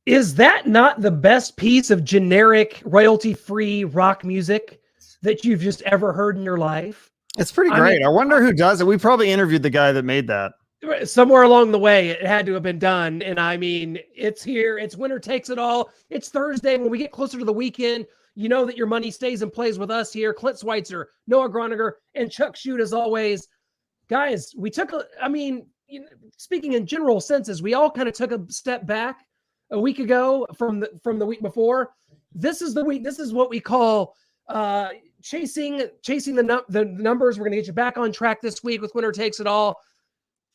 Is that not the best piece of generic royalty-free rock music that you've just ever heard in your life? It's pretty great. I wonder who does it. We probably interviewed the guy that made that. Somewhere along the way, it had to have been done. And I mean, it's here. It's winner takes it all. It's Thursday. When we get closer to the weekend, you know that your money stays and plays with us here. Clint Schweitzer, Noah Groniger, and Chuck Shute as always. Guys, we took speaking in general senses, we all kind of took a step back a week ago from the week before. This is the week. This is what we call chasing the numbers. We're going to get you back on track this week with winner takes it all.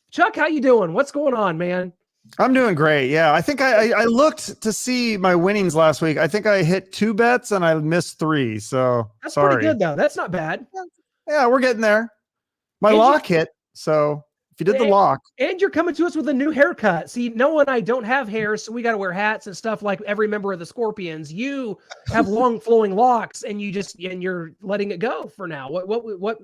Chuck, how you doing? What's going on, man? I'm doing great. Yeah, I think I looked to see my winnings last week. I think I hit 2 bets and I missed 3. So that's sorry. Pretty good though. That's not bad. Yeah, we're getting there. My lock hit. So if you did the lock, and you're coming to us with a new haircut. See, Noah and I don't have hair, so we got to wear hats and stuff like every member of the Scorpions. You have long flowing locks, and you're letting it go for now. What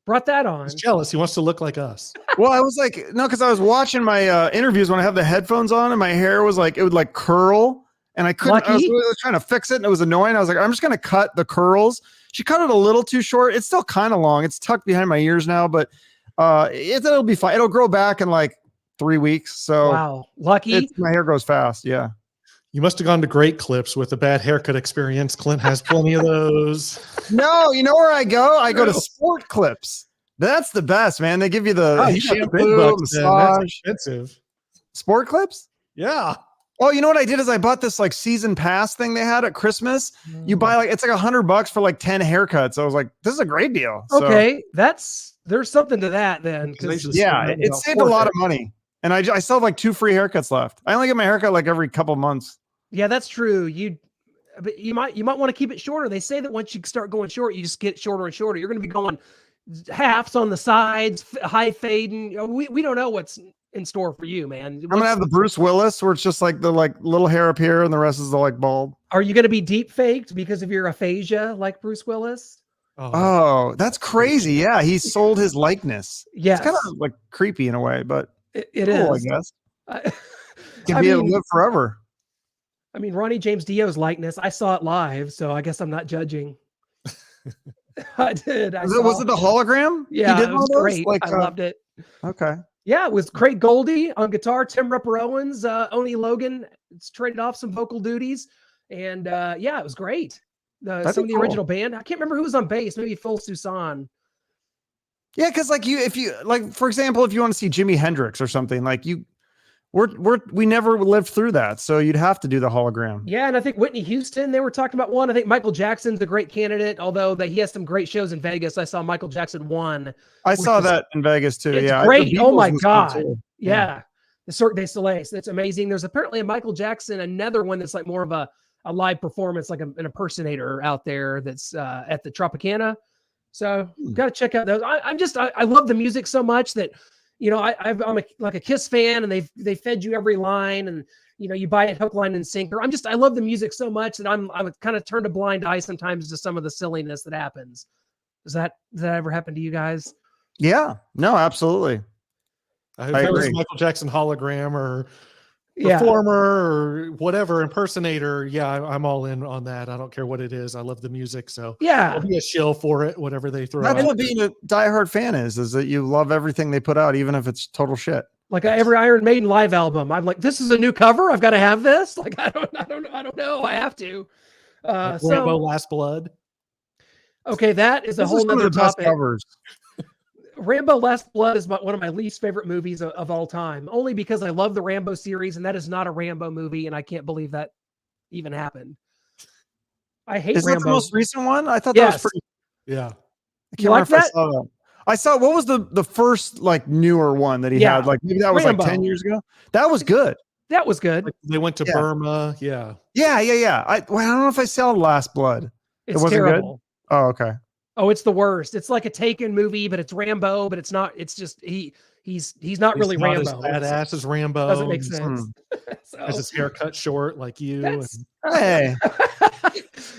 brought that on? He's jealous. He wants to look like us. Well, I was like, no, because I was watching my interviews when I have the headphones on, and my hair was like, it would like curl, and I couldn't. I was trying to fix it, and it was annoying. I was like, I'm just gonna cut the curls. She cut it a little too short. It's still kind of long. It's tucked behind my ears now, but it'll be fine. It'll grow back in like 3 weeks. So wow, lucky. My hair grows fast. Yeah. You must have gone to Great Clips with a bad haircut experience. Clint has plenty of those. No, you know where I go? I go to Sport Clips. That's the best, man. They give you the shampoo, massage. That's expensive. Sport Clips? Yeah. Oh, you know what I did is I bought this like season pass thing they had at Christmas. You buy like, it's like $100 for like 10 haircuts. I was like, this is a great deal. Okay. There's something to that then. Yeah, it saved a lot of money. And I still have like 2 free haircuts left. I only get my haircut like every couple months. Yeah, that's true. But you might want to keep it shorter. They say that once you start going short, you just get shorter and shorter. You're going to be going halves on the sides, high fading. We don't know what's in store for you, man. I'm gonna have the Bruce Willis where it's just like the little hair up here and the rest is the like bald. Are you going to be deep faked because of your aphasia like Bruce Willis? Oh, that's crazy. Yeah, he sold his likeness. Yeah, it's kind of like creepy in a way, but it cool, is. I guess. Can be able to live forever. I mean, Ronnie James Dio's likeness. I saw it live, so I guess I'm not judging. I did. Was it the hologram? Yeah, he did it was great. Like, I loved it. Okay. Yeah, it was Craig Goldie on guitar, Tim Ripper Owens, Oni Logan. It's traded off some vocal duties, and yeah, it was great. Some of the original band. I can't remember who was on bass. Maybe Phil Susan. Yeah, because like if you for example, if you want to see Jimi Hendrix or something, like we never lived through that, so you'd have to do the hologram. Yeah, and I think Whitney Houston, they were talking about one. I think Michael Jackson's a great candidate, although he has some great shows in Vegas. I saw Michael Jackson 1. I saw that in Vegas too. It's great. Oh my God. Yeah. The Cirque du Soleil. That's amazing. There's apparently a Michael Jackson, another one that's like more of a live performance, like an impersonator out there that's at the Tropicana. So got to check out those. I love the music so much that, you know, I'm like a Kiss fan, and they fed you every line, and you know, you buy it hook, line, and sinker. I love the music so much that I'm kind of turned a blind eye sometimes to some of the silliness that happens. Does that ever happen to you guys? Yeah, no, absolutely. If it was Michael Jackson hologram or performer or whatever, impersonator, yeah, I'm all in on that. I don't care what it is. I love the music, so yeah, I'll be a shill for it, whatever they throw. That's what being a diehard fan is that you love everything they put out, even if it's total shit. Like every Iron Maiden live album, I'm like, this is a new cover. I've got to have this. Like I don't know. I have to. Like Rambo Last Blood. Okay, that is a whole nother topic. Covers. Rambo Last Blood is one of my least favorite movies of all time, only because I love the Rambo series, and that is not a Rambo movie, and I can't believe that even happened. I hate Rambo. Is that the most recent one? I thought that was pretty. Yeah. I can't remember if I saw that. I saw, what was the first like newer one that he had? Like maybe that was Rambo. Like 10 years ago. That was good. That was good. Like they went to Burma. Yeah. Yeah. I don't know if I saw Last Blood. It wasn't terrible. Good. Oh, okay. Oh, it's the worst. It's like a Taken movie, but it's Rambo, but it's not. It's just he's not really Rambo. Badass as Rambo. Doesn't make sense. Has his hair cut short like you. Hey.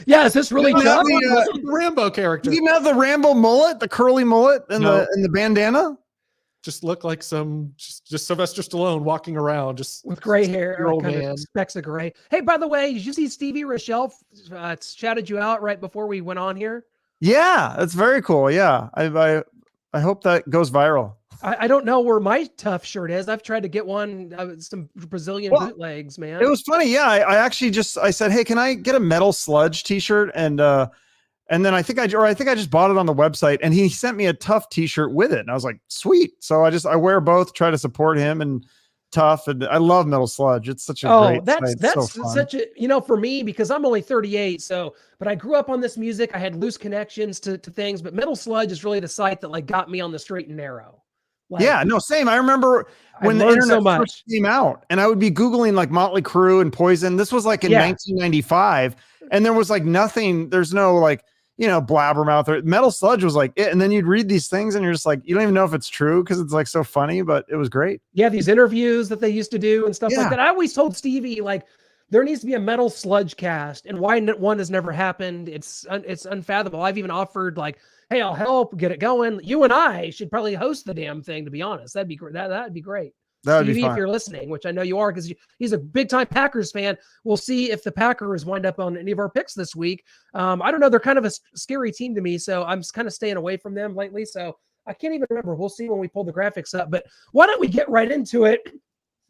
Yeah, is this really the Rambo character? You have the Rambo mullet, the curly mullet, and the bandana. just look like just Sylvester Stallone walking around, just with gray hair, old kind man. of specks of gray. Hey, by the way, did you see Stevie Rochelle shouted you out right before we went on here? Yeah, that's very cool. Yeah, I hope that goes viral. I don't know where my tough shirt is. I've tried to get one, some Brazilian bootlegs, man. It was funny. Yeah, I actually I said, hey, can I get a Metal Sludge t-shirt? And then I think I just bought it on the website, and he sent me a Tough t-shirt with it. And I was like, sweet. So I wear both, try to support him and Tough. And I love Metal Sludge. It's such a great that's so such a, for me, because I'm only 38. But I grew up on this music. I had loose connections to things, but Metal Sludge is really the site that like got me on the straight and narrow. Like, yeah, no, same. I remember when the internet first came out, and I would be Googling like Motley Crue and Poison. This was like in 1995, and there was like nothing. There's no like, blabbermouth or Metal Sludge was like it. And then you'd read these things, and you're just like, you don't even know if it's true because it's like so funny, but it was great. Yeah, these interviews that they used to do and stuff like that. I always told Stevie, like, there needs to be a Metal Sludge cast, and why one has never happened. It's unfathomable. I've even offered like, hey, I'll help get it going. You and I should probably host the damn thing, to be honest. That'd be great. That'd be great. Stevie, if you're listening, which I know you are, because he's a big time Packers fan. We'll see if the Packers wind up on any of our picks this week. I don't know. They're kind of a scary team to me, so I'm kind of staying away from them lately. So I can't even remember. We'll see when we pull the graphics up. But why don't we get right into it?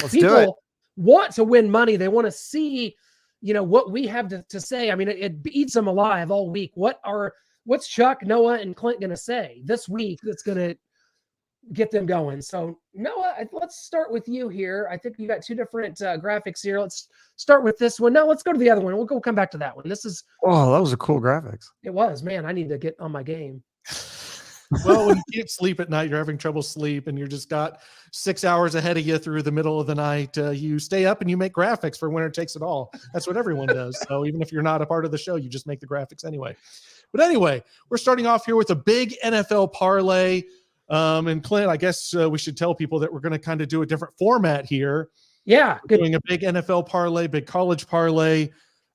People want to win money. They want to see, what we have to say. I mean, it eats them alive all week. What's Chuck, Noah, and Clint going to say this week that's going to get them going? So, Noah, let's start with you here. I think you got two different graphics here. Let's start with this one. No, let's go to the other one. We'll come back to that one. That was a cool graphics. It was, man. I need to get on my game. Well, when you can't sleep at night, you're having trouble sleep, and you're just got 6 hours ahead of you through the middle of the night. You stay up and you make graphics for Winner Takes It All. That's what everyone does. So even if you're not a part of the show, you just make the graphics anyway. But anyway, we're starting off here with a big NFL parlay. And Clint, I guess we should tell people that we're going to kind of do a different format here. Yeah. We're doing a big NFL parlay, big college parlay,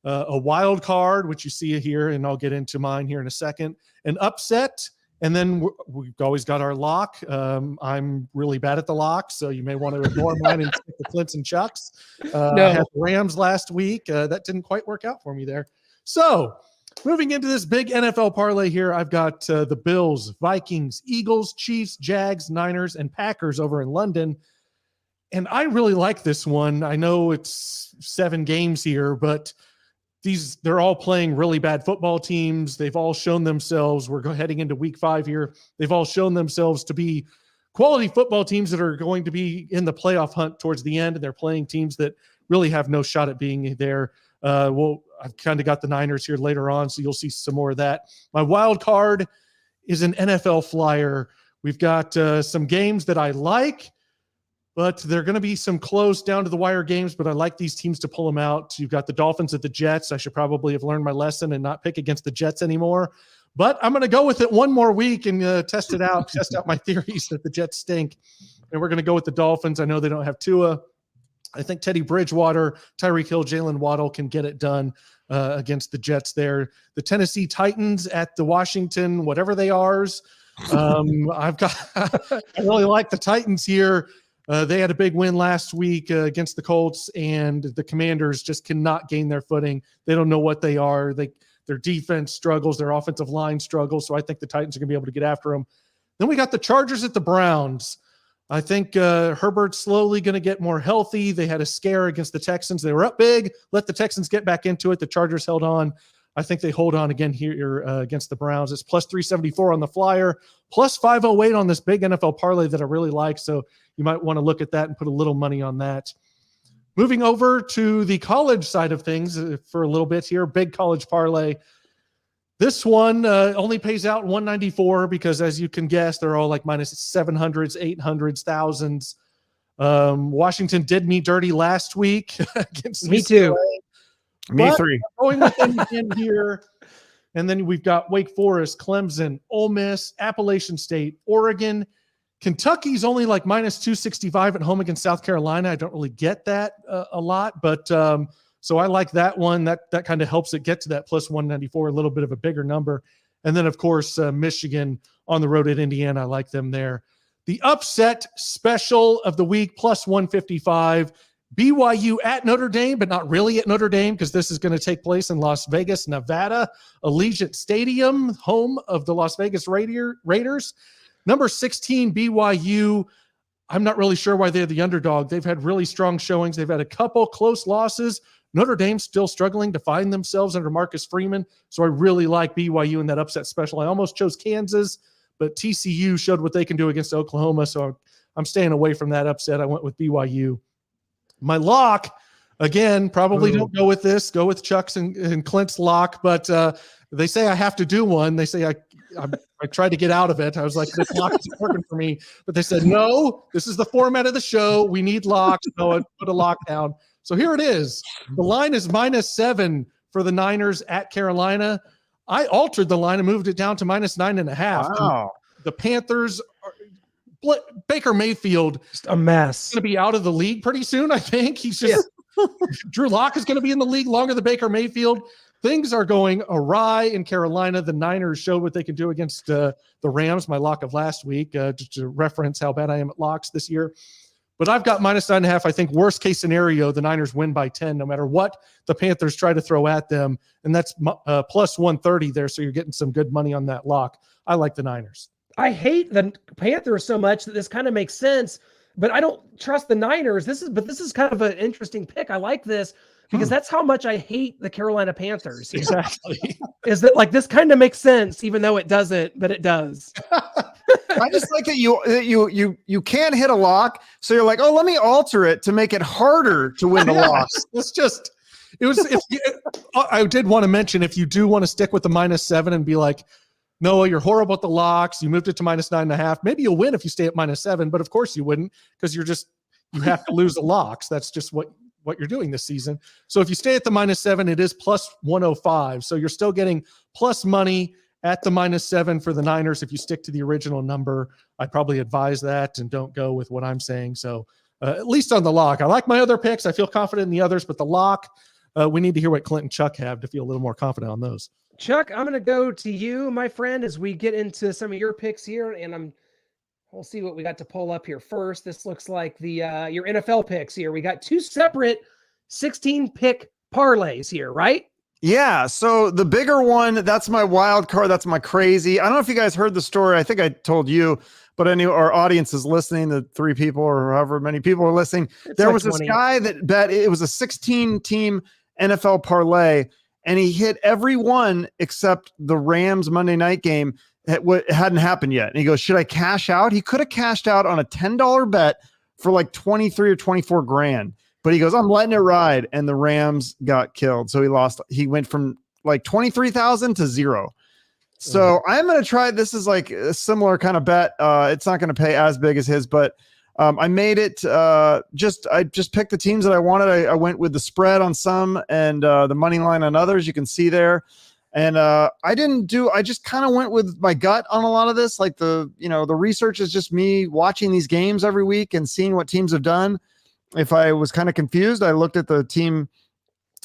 a wild card, which you see here, and I'll get into mine here in a second, an upset. And then we've always got our lock. I'm really bad at the lock, so you may want to ignore mine and stick the Clints and Chucks. I had the Rams last week. That didn't quite work out for me there. So moving into this big NFL parlay here, I've got the Bills, Vikings, Eagles, Chiefs, Jags, Niners, and Packers over in London. And I really like this one. I know it's 7 games here, but they're all playing really bad football teams. They've all shown themselves. We're heading into week 5 here. They've all shown themselves to be quality football teams that are going to be in the playoff hunt towards the end. And they're playing teams that really have no shot at being there. I've kind of got the Niners here later on, so you'll see some more of that. My wild card is an NFL flyer. We've got some games that I like, but they're going to be some close down to the wire games, but I like these teams to pull them out. You've got the Dolphins at the Jets. I should probably have learned my lesson and not pick against the Jets anymore, but I'm going to go with it one more week and test out my theories that the Jets stink. And we're going to go with the Dolphins. I know they don't have Tua. I think Teddy Bridgewater, Tyreek Hill, Jalen Waddle can get it done against the Jets there. The Tennessee Titans at the Washington, whatever they are. I really like the Titans here. They had a big win last week against the Colts, and the Commanders just cannot gain their footing. They don't know what they are. Their defense struggles. Their offensive line struggles. So I think the Titans are going to be able to get after them. Then we got the Chargers at the Browns. I think Herbert's slowly going to get more healthy. They had a scare against the Texans. They were up big, let the Texans get back into it. The Chargers held on. I think they hold on again here against the Browns. It's plus 374 on the flyer, plus 508 on this big NFL parlay that I really like. So you might want to look at that and put a little money on that. Moving over to the college side of things for a little bit here, big college parlay. This one only pays out 194 because, as you can guess, they're all like minus 700s, 800s, thousands. Washington did me dirty last week against me too. Me three. Going with them again here. And then we've got Wake Forest, Clemson, Ole Miss, Appalachian State, Oregon. Kentucky's only like minus 265 at home against South Carolina. I don't really get that a lot, but so I like that one. That kind of helps it get to that plus 194, a little bit of a bigger number. And then, of course, Michigan on the road at Indiana. I like them there. The upset special of the week, plus 155. BYU at Notre Dame, but not really at Notre Dame because this is going to take place in Las Vegas, Nevada, Allegiant Stadium, home of the Las Vegas Raiders. Number 16, BYU. I'm not really sure why they're the underdog. They've had really strong showings. They've had a couple close losses. Notre Dame's still struggling to find themselves under Marcus Freeman, so I really like BYU in that upset special. I almost chose Kansas, but TCU showed what they can do against Oklahoma, so I'm staying away from that upset. I went with BYU. My lock, again, probably don't go with this. Go with Chuck's and Clint's lock, but they say I have to do one. They say I tried to get out of it. I was like, this lock is working for me. But they said, no, this is the format of the show. We need locks. So I put a lock down. So here it is. The line is -7 for the Niners at Carolina. I altered the line and moved it down to -9.5. Wow. The Panthers Baker Mayfield, just a mess. Going to be out of the league pretty soon, I think. He's just Drew Lock is going to be in the league longer than Baker Mayfield. Things are going awry in Carolina. The Niners showed what they can do against the Rams, my lock of last week, just to reference how bad I am at locks this year. But I've got -9.5. I think worst case scenario, the Niners win by 10, no matter what the Panthers try to throw at them. And that's plus 130 there. So you're getting some good money on that lock. I like the Niners. I hate the Panthers so much that this kind of makes sense, but I don't trust the Niners. This is kind of an interesting pick. I like this because that's how much I hate the Carolina Panthers. Exactly. Is that like this kind of makes sense, even though it doesn't, but it does. I just like that you can't hit a lock, so you're like, oh, let me alter it to make it harder to win the lock. It's just, I did want to mention, if you do want to stick with the -7 and be like, Noah, you're horrible at the locks. You moved it to -9.5. Maybe you'll win if you stay at -7, but of course you wouldn't because you have to lose the locks. That's just what you're doing this season. So if you stay at the -7, it is plus 105. So you're still getting plus money at the -7 for the Niners. If you stick to the original number, I probably advise that and don't go with what I'm saying. So at least on the lock, I like my other picks. I feel confident in the others, but the lock, we need to hear what Clint and Chuck have to feel a little more confident on those. Chuck, I'm going to go to you, my friend, as we get into some of your picks here, and we'll see what we got to pull up here first. This looks like your NFL picks here. We got two separate 16-pick parlays here, right? Yeah. So the bigger one, that's my wild card. That's my crazy. I don't know if you guys heard the story. I think I told you, but our audience is listening. The 3 people or however many people are listening. There was this guy that bet it was a 16-team NFL parlay. And he hit every one except the Rams Monday night game. It hadn't happened yet. And he goes, should I cash out? He could have cashed out on a $10 bet for like 23 or 24 grand. But he goes, I'm letting it ride. And the Rams got killed. So he lost. He went from like 23,000 to 0. So I'm going to try. This is like a similar kind of bet. It's not going to pay as big as his, but I made it. I just picked the teams that I wanted. I went with the spread on some and the money line on others. You can see there. And I just kind of went with my gut on a lot of this. Like the research is just me watching these games every week and seeing what teams have done. If I was kind of confused, I looked at the team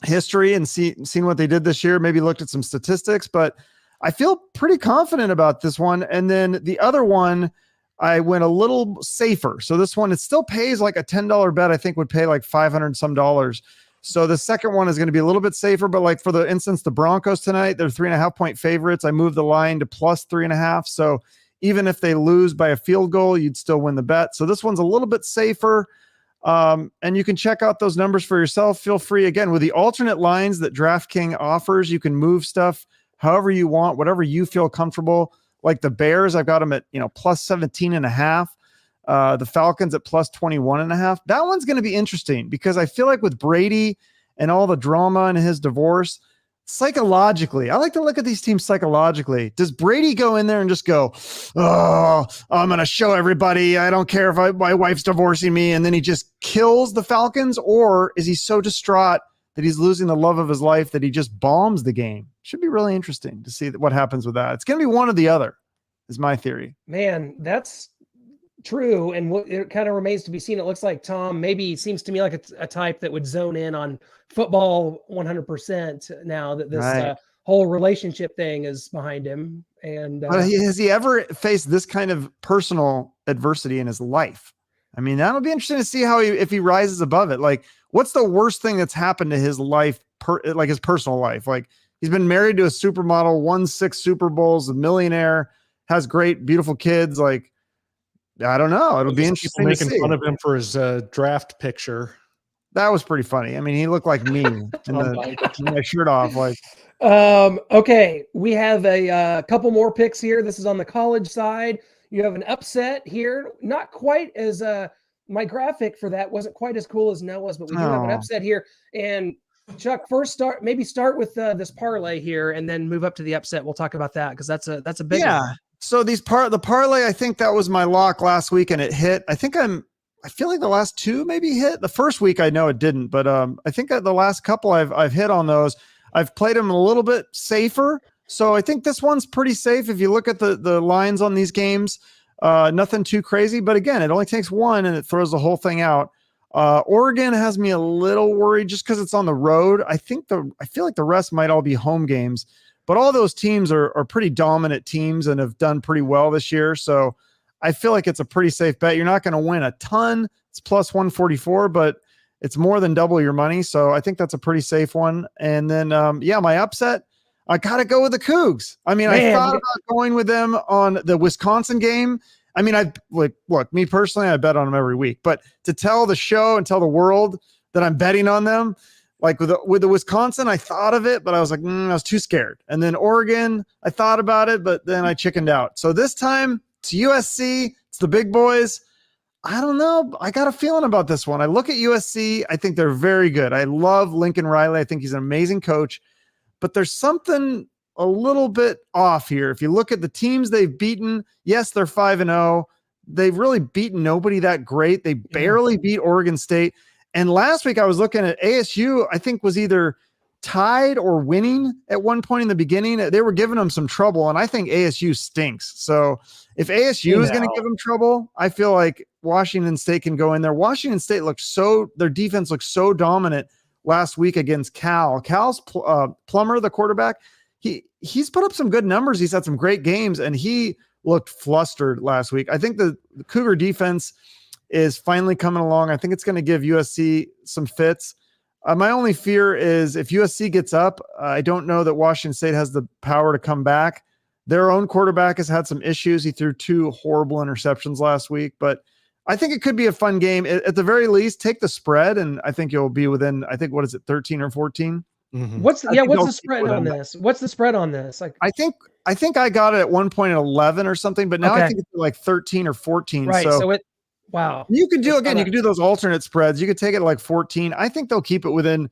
history and seen what they did this year, maybe looked at some statistics, but I feel pretty confident about this one. And then the other one, I went a little safer. So this one, it still pays like a $10 bet. I think would pay like $500 some dollars. So the second one is going to be a little bit safer, but like for the instance, the Broncos tonight, they're 3.5 point favorites. I moved the line to plus 3.5. So even if they lose by a field goal, you'd still win the bet. So this one's a little bit safer. And you can check out those numbers for yourself. Feel free, again, with the alternate lines that DraftKings offers, you can move stuff however you want, whatever you feel comfortable. Like the Bears, I've got them at, plus 17.5. The Falcons at plus 21.5. That one's going to be interesting because I feel like with Brady and all the drama in his divorce, psychologically, I like to look at these teams psychologically. Does Brady go in there and just go, oh, I'm going to show everybody, I don't care if my wife's divorcing me, and then he just kills the Falcons? Or is he so distraught that he's losing the love of his life that he just bombs the game? Should be really interesting to see what happens with that. It's going to be one or the other, is my theory. Man, that's true. And it kind of remains to be seen. It looks like Tom maybe seems to me like a type that would zone in on football 100% now that this whole relationship thing is behind him. And but has he ever faced this kind of personal adversity in his life? I mean, that'll be interesting to see if he rises above it. Like, what's the worst thing that's happened to his life, like his personal life? Like, he's been married to a supermodel, won 6 Super Bowls, a millionaire, has great, beautiful kids. Like, I don't know. It'll be interesting to see. Making fun of him for his draft picture. That was pretty funny. I mean, he looked like me in my shirt off. Like, okay, we have a couple more picks here. This is on the college side. You have an upset here. Not quite as my graphic for that wasn't quite as cool as Noah's, but we do have an upset here. And Chuck, start with this parlay here, and then move up to the upset. We'll talk about that because that's a big one. So the parlay, I think that was my lock last week, and it hit. I feel like the last 2 maybe hit. The first week I know it didn't, but I think the last couple I've hit on those. I've played them a little bit safer, so I think this one's pretty safe. If you look at the lines on these games, nothing too crazy. But again, it only takes one, and it throws the whole thing out. Oregon has me a little worried just because it's on the road. I feel like the rest might all be home games, but all those teams are pretty dominant teams and have done pretty well this year. So I feel like it's a pretty safe bet. You're not going to win a ton. It's plus 144, but it's more than double your money. So I think that's a pretty safe one. And then, my upset, I got to go with the Cougs. I mean, I thought about going with them on the Wisconsin game. I mean, look, me personally, I bet on them every week, but to tell the show and tell the world that I'm betting on them, like with the Wisconsin, I thought of it, but I was like, I was too scared. And then Oregon, I thought about it, but then I chickened out. So this time it's USC, it's the big boys. I don't know. I got a feeling about this one. I look at USC. I think they're very good. I love Lincoln Riley. I think he's an amazing coach, but there's something a little bit off here. If you look at the teams they've beaten, yes, they're 5-0. They've really beaten nobody that great. They barely beat Oregon State. And last week I was looking at ASU, I think was either tied or winning at one point in the beginning. They were giving them some trouble, and I think ASU stinks. So if ASU is going to give them trouble, I feel like Washington State can go in there. Washington State their defense looked so dominant last week against Cal. Cal's Plummer, the quarterback, he's put up some good numbers. He's had some great games, and he looked flustered last week. I think the Cougar defense is finally coming along. I think it's going to give USC some fits. My only fear is if USC gets up, I don't know that Washington State has the power to come back. Their own quarterback has had some issues. He threw 2 horrible interceptions last week, but I think it could be a fun game. At the very least, take the spread, and I think you'll be within, 13 or 14? Mm-hmm. What's the spread on this? What's the spread on this? Like, I think I got it at one point at 11 or something, but now I think it's like 13 or 14. Right. So wow. You can do those alternate spreads. You could take it like 14. I think they'll keep it within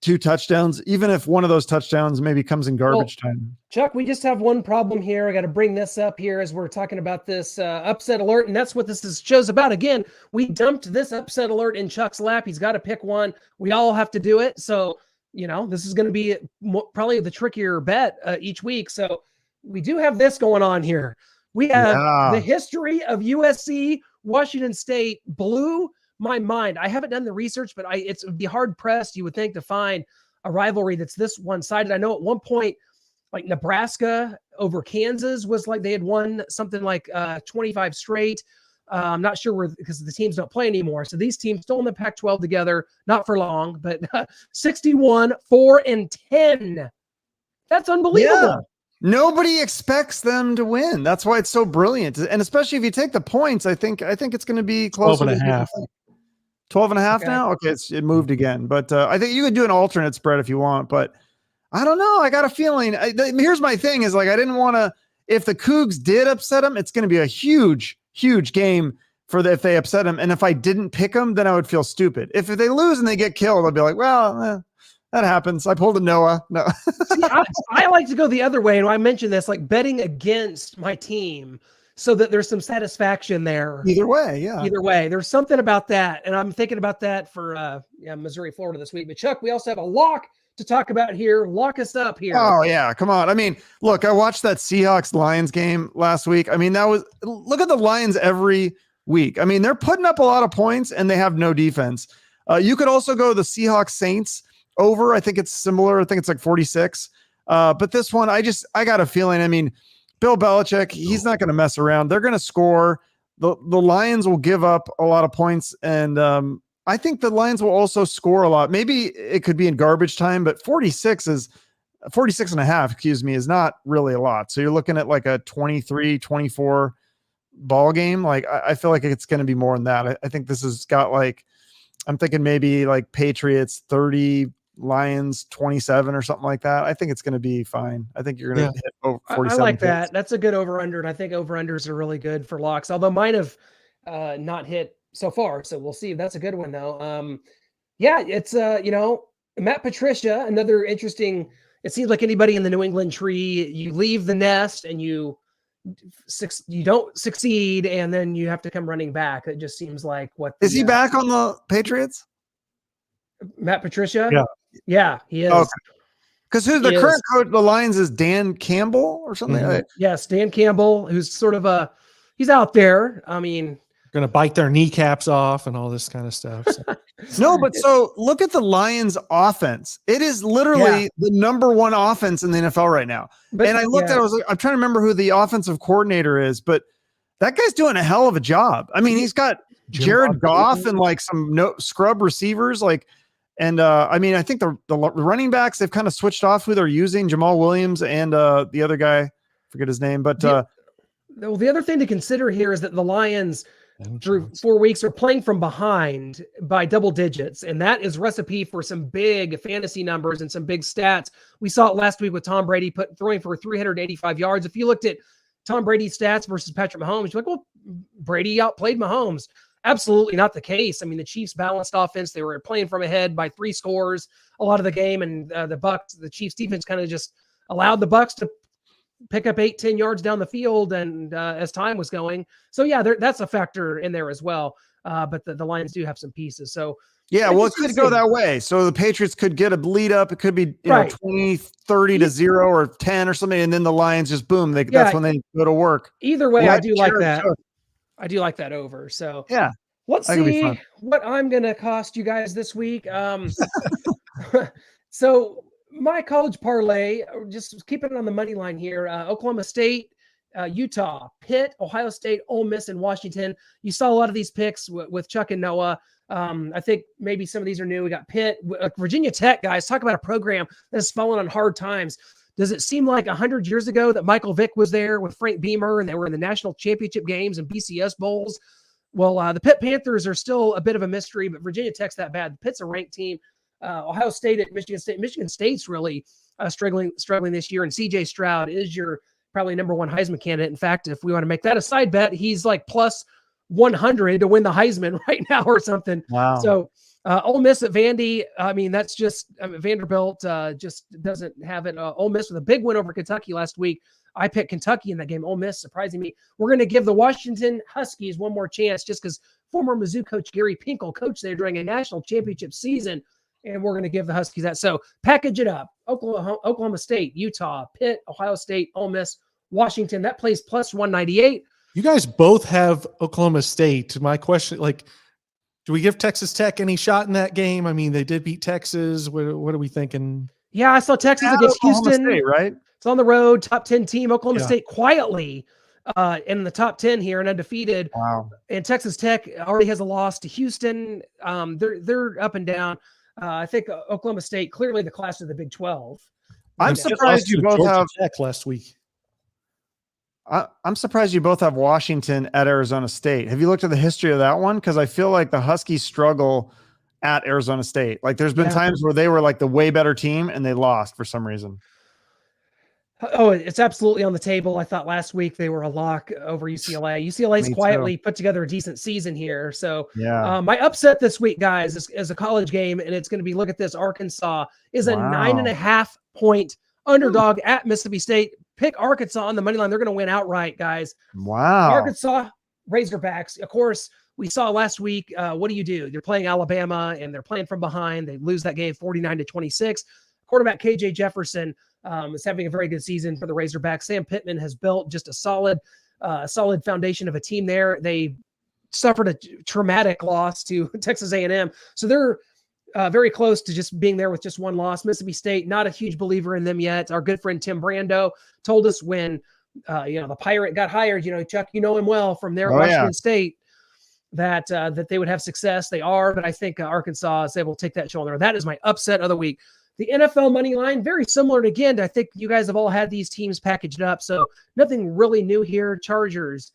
2 touchdowns, even if one of those touchdowns maybe comes in garbage time. Chuck, we just have one problem here. I got to bring this up here as we're talking about this upset alert, and that's what this show's about. Again, we dumped this upset alert in Chuck's lap. He's got to pick one. We all have to do it. So, this is going to be probably the trickier bet each week. So we do have this going on here. We have the history of USC. Washington State blew my mind. I haven't done the research, but it would be hard pressed, you would think, to find a rivalry that's this one-sided. I know at one point, like Nebraska over Kansas was like they had won something like 25 straight. I'm not sure because the teams don't play anymore. So these teams still in the Pac-12 together, not for long, but 61, 4-10. That's unbelievable. Yeah. Nobody expects them to win. That's why it's so brilliant. And especially if you take the points, I think it's going to be close. 12.5. 12.5 now? Okay, it moved again. But I think you could do an alternate spread if you want. But I don't know. I got a feeling. Here's my thing is, like, I didn't want to, if the Cougs did upset them, it's going to be a huge, huge game if they upset them. And if I didn't pick them, then I would feel stupid. If they lose and they get killed, I'll be like, well, that happens. I pulled a Noah. No. See, I like to go the other way. And I mentioned this, like betting against my team so that there's some satisfaction there. Either way, yeah. Either way. There's something about that. And I'm thinking about that for Missouri, Florida this week. But Chuck, we also have a lock to talk about here. Lock us up here. Oh, yeah. Come on. I mean, look, I watched that Seahawks-Lions game last week. I mean, look at the Lions every week. I mean, they're putting up a lot of points and they have no defense. You could also go the Seahawks-Saints over. I think it's similar. I think it's like 46. But this one, I got a feeling. I mean, Bill Belichick, he's not going to mess around. They're going to score. The Lions will give up a lot of points, and I think the Lions will also score a lot. Maybe it could be in garbage time, but 46 and a half, is not really a lot. So you're looking at like a 23-24 ball game. Like I feel like it's going to be more than that. I think this has got like, I'm thinking maybe like Patriots 30, Lions 27 or something like that. I think it's going to be fine. I think you're going to hit over 47. I like that. That's a good over-under, and I think over-unders are really good for locks, although mine have not hit so far, so we'll see. That's a good one, though. Yeah, it's, Matt Patricia, another interesting – it seems like anybody in the New England tree, you leave the nest and you don't succeed, and then you have to come running back. It just seems like what is he back on the Patriots? Matt Patricia? Yeah, he is. Okay. Because who's the current coach of the Lions is Dan Campbell or something? Mm-hmm. Yes, Dan Campbell, who's sort of he's out there. I mean, going to bite their kneecaps off and all this kind of stuff. So. No, but so look at the Lions offense. It is literally the number one offense in the NFL right now. But, and I looked at it, I'm trying to remember who the offensive coordinator is, but that guy's doing a hell of a job. I mean, he's got Jared Goff and like some scrub receivers, like, and I mean, I think the running backs, they've kind of switched off who they're using, Jamal Williams and the other guy, forget his name, but the other thing to consider here is that the Lions through 4 weeks are playing from behind by double digits, and that is recipe for some big fantasy numbers and some big stats. We saw it last week with Tom Brady throwing for 385 yards. If you looked at Tom Brady's stats versus Patrick Mahomes, you're like, well, Brady outplayed Mahomes. Absolutely not the case. I mean, the Chiefs balanced offense. They were playing from ahead by 3 scores a lot of the game, and the Chiefs defense kind of just allowed the Bucs to pick up 8-10 yards down the field, and as time was going. So yeah, that's a factor in there as well. But the Lions do have some pieces. So yeah, well, it could go that way. So the Patriots could get a lead up. It could be 20, 30 to 0 or 10 or something, and then the Lions just boom. That's when they go to work. Either way, I do like that. I do like that over. So yeah, let's see what I'm going to cost you guys this week. So my college parlay, just keeping it on the money line here. Oklahoma State, Utah, Pitt, Ohio State, Ole Miss, and Washington. You saw a lot of these picks with Chuck and Noah. I think maybe some of these are new. We got Pitt, Virginia Tech, guys. Talk about a program that has fallen on hard times. Does it seem like 100 years ago that Michael Vick was there with Frank Beamer and they were in the national championship games and BCS bowls? Well, the Pitt Panthers are still a bit of a mystery, but Virginia Tech's that bad. Pitt's a ranked team. Ohio State at Michigan State. Michigan State's really struggling this year, and CJ Stroud is your probably number one Heisman candidate. In fact, if we want to make that a side bet, he's like plus 100 to win the Heisman right now or something. Wow. So Ole Miss at Vandy. I mean, that's just Vanderbilt just doesn't have it. Ole Miss with a big win over Kentucky last week. I picked Kentucky in that game. Ole Miss surprising me. We're going to give the Washington Huskies one more chance just because former Mizzou coach Gary Pinkel coached there during a national championship season, and we're going to give the Huskies that. So package it up. Oklahoma State, Utah, Pitt, Ohio State, Ole Miss, Washington. That plays plus 198. You guys both have Oklahoma State. My question, do we give Texas Tech any shot in that game? I mean, they did beat Texas. What are we thinking? Yeah, I saw Texas against Houston. State, right? It's on the road, top 10 team. Oklahoma State quietly in the top 10 here and undefeated. Wow. And Texas Tech already has a loss to Houston. They're up and down. I think Oklahoma State clearly the class of the Big 12. I'm surprised you both have Tech last week. I'm surprised you both have Washington at Arizona State. Have you looked at the history of that one? Because I feel like the Huskies struggle at Arizona State. Like there's been times where they were like the way better team and they lost for some reason. Oh, it's absolutely on the table. I thought last week they were a lock over UCLA. UCLA's quietly put together a decent season here. So my upset this week, guys, is a college game, and it's going to be, look at this, Arkansas is a 9.5 point underdog at Mississippi State. Pick Arkansas on the money line. They're going to win outright, guys. Wow. Arkansas, Razorbacks. Of course, we saw last week. What do? They're playing Alabama, and they're playing from behind. They lose that game 49-26. Quarterback KJ Jefferson is having a very good season for the Razorbacks. Sam Pittman has built just a solid foundation of a team there. They suffered a traumatic loss to Texas A&M. So they're very close to just being there with just one loss. Mississippi State, not a huge believer in them yet. Our good friend Tim Brando told us when the Pirate got hired, Chuck, you know him well from there at Oh, Washington yeah. State, that they would have success. They are, but I think Arkansas is able to take that shoulder. That is my upset of the week. The NFL money line, very similar to, again, I think you guys have all had these teams packaged up, so nothing really new here. Chargers,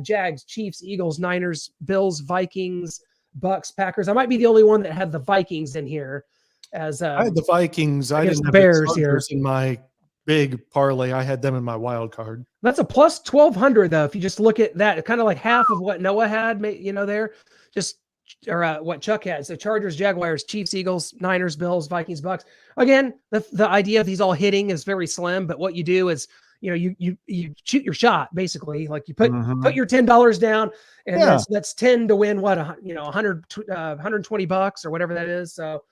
Jags, Chiefs, Eagles, Niners, Bills, Vikings, Bucks, Packers. I might be the only one that had the Vikings in here as I had the Vikings. I against didn't the have Bears the here. Chargers in my big parlay. I had them in my wild card. That's a plus 1,200 though. If you just look at that, kind of like half of what Noah had, there, just or what Chuck had. So Chargers, Jaguars, Chiefs, Eagles, Niners, Bills, Vikings, Bucks. Again, the idea of these all hitting is very slim. But what you do is, you shoot your shot basically. Like you put your $10 down, and that's 10 to win. What 120 bucks or whatever that is. So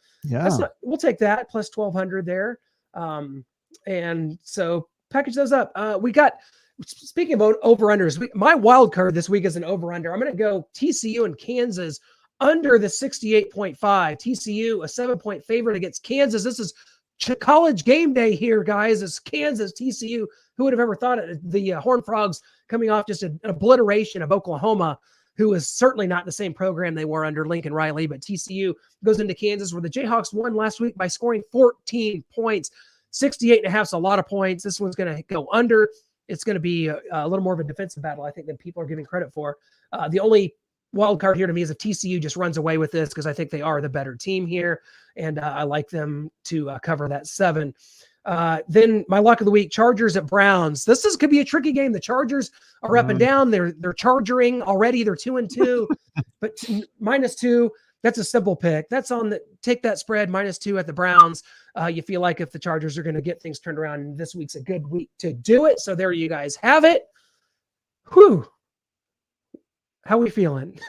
we'll take that plus 1,200 there. And so package those up. We got, speaking of over-unders, my wild card this week is an over-under. I'm going to go TCU and Kansas under the 68.5. TCU, a 7-point favorite against Kansas. This is college game day here, guys. It's Kansas, TCU. Who would have ever thought it? The Horned Frogs coming off just an obliteration of Oklahoma, who is certainly not the same program they were under Lincoln Riley, but TCU goes into Kansas, where the Jayhawks won last week by scoring 14 points. 68.5 is a lot of points. This one's going to go under. It's going to be a little more of a defensive battle, I think, than people are giving credit for. The only wild card here to me is if TCU just runs away with this, because I think they are the better team here, and I like them to cover that 7. Then my lock of the week, Chargers at Browns. This could be a tricky game. The Chargers are up and down. They're chargering already. They're 2-2, but -2. That's a simple pick. That's on the take that spread -2 at the Browns. You feel like if the Chargers are going to get things turned around, this week's a good week to do it. So there you guys have it. Whew. How we feeling?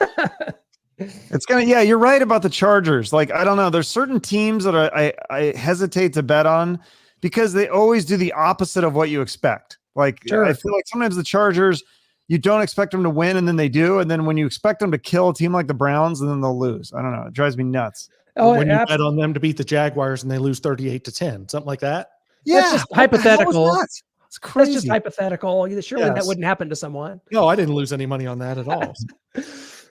You're right about the Chargers. Like, I don't know. There's certain teams that I hesitate to bet on because they always do the opposite of what you expect. Like, sure. I feel like sometimes the Chargers, you don't expect them to win, and then they do. And then when you expect them to kill a team like the Browns, and then they'll lose. I don't know. It drives me nuts. When you bet on them to beat the Jaguars and they lose 38-10, something like that. Yeah, that's just hypothetical. It's crazy. That's just hypothetical. Surely that wouldn't happen to someone. No, I didn't lose any money on that at all.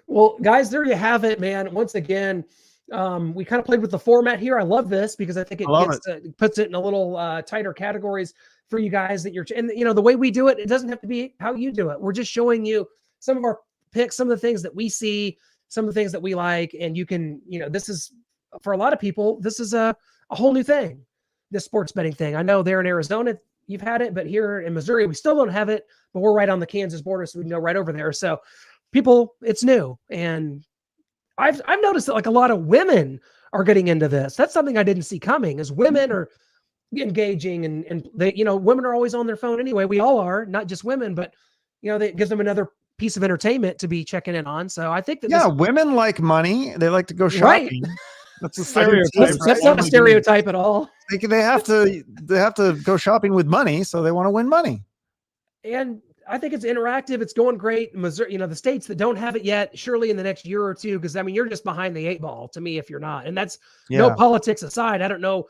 Well, guys, there you have it, man. Once again, we kind of played with the format here. I love this because I think it puts it in a little tighter categories for you guys that and the way we do it, it doesn't have to be how you do it. We're just showing you some of our picks, some of the things that we see, some of the things that we like, and you can, this is for a lot of people, this is a whole new thing, this sports betting thing. I know there in Arizona you've had it, but here in Missouri we still don't have it, but we're right on the Kansas border, so we can go right over there. So people, it's new, and I've noticed that like a lot of women are getting into this. That's something I didn't see coming, is women are engaging, and they, women are always on their phone anyway. We all are, not just women, but it gives them another piece of entertainment to be checking in on. So I think that women like money. They like to go shopping. Right. That's a stereotype. That's not a stereotype at all. They have to go shopping with money, so they want to win money. And I think it's interactive. It's going great. Missouri, the states that don't have it yet, surely in the next year or two, because you're just behind the 8 ball to me if you're not. And that's no politics aside. I don't know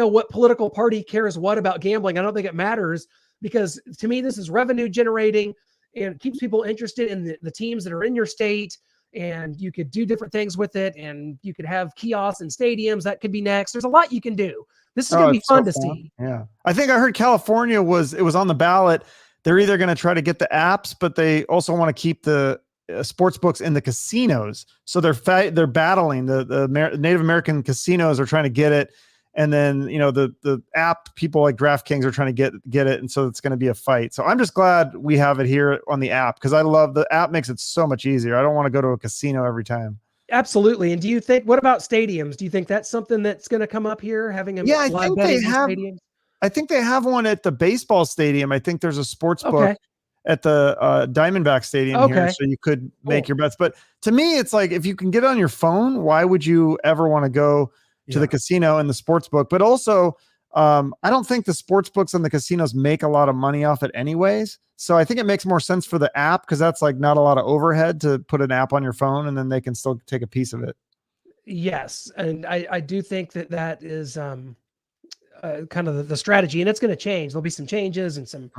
what political party cares what about gambling. I don't think it matters, because to me, this is revenue generating and keeps people interested in the teams that are in your state. And you could do different things with it, and you could have kiosks and stadiums. That could be next. There's a lot you can do. This is going to be fun to see. Yeah. I think I heard California was on the ballot. They're either going to try to get the apps, but they also want to keep the sports books in the casinos. So they're battling. The Native American casinos are trying to get it. And then, the app people like DraftKings are trying to get it. And so it's going to be a fight. So I'm just glad we have it here on the app, because I love the app. Makes it so much easier. I don't want to go to a casino every time. Absolutely. And what about stadiums? Do you think that's something that's going to come up here, having a live betting stadiums? I think they have one at the baseball stadium. I think there's a sports book at the Diamondback Stadium here, so you could make your bets. But to me, it's like, if you can get it on your phone, why would you ever want to go to the casino and the sports book? But also, I don't think the sports books and the casinos make a lot of money off it anyways. So I think it makes more sense for the app, because that's like not a lot of overhead to put an app on your phone, and then they can still take a piece of it. Yes. And I do think that is kind of the strategy, and it's going to change. There'll be some changes and some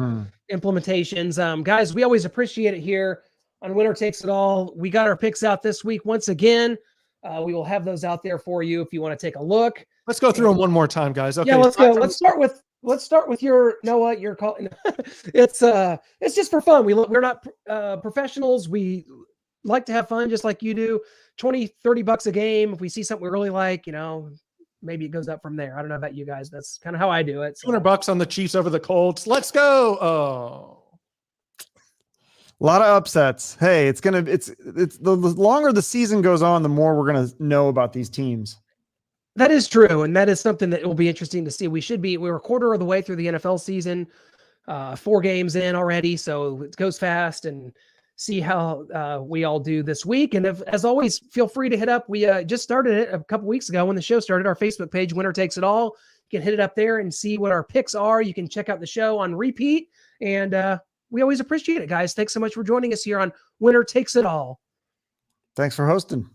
implementations. Guys, we always appreciate it here on Winner Takes It All. We got our picks out this week once again. We will have those out there for you if you want to take a look. Let's go through them one more time, guys. Okay. Yeah, let's go. Let's start with your Noah. Your call. It's just for fun. We're not professionals. We like to have fun just like you do. $20-$30 a game. If we see something we really like, maybe it goes up from there. I don't know about you guys. That's kind of how I do it. So. $200 on the Chiefs over the Colts. Let's go. Oh, a lot of upsets. Hey, it's the longer the season goes on, the more we're going to know about these teams. That is true. And that is something that will be interesting to see. We're a quarter of the way through the NFL season, 4 games in already. So it goes fast, and see how we all do this week. And as always, feel free to hit up. We just started it a couple weeks ago when the show started, our Facebook page, Winner Takes It All. You can hit it up there and see what our picks are. You can check out the show on repeat. And we always appreciate it, guys. Thanks so much for joining us here on Winner Takes It All. Thanks for hosting.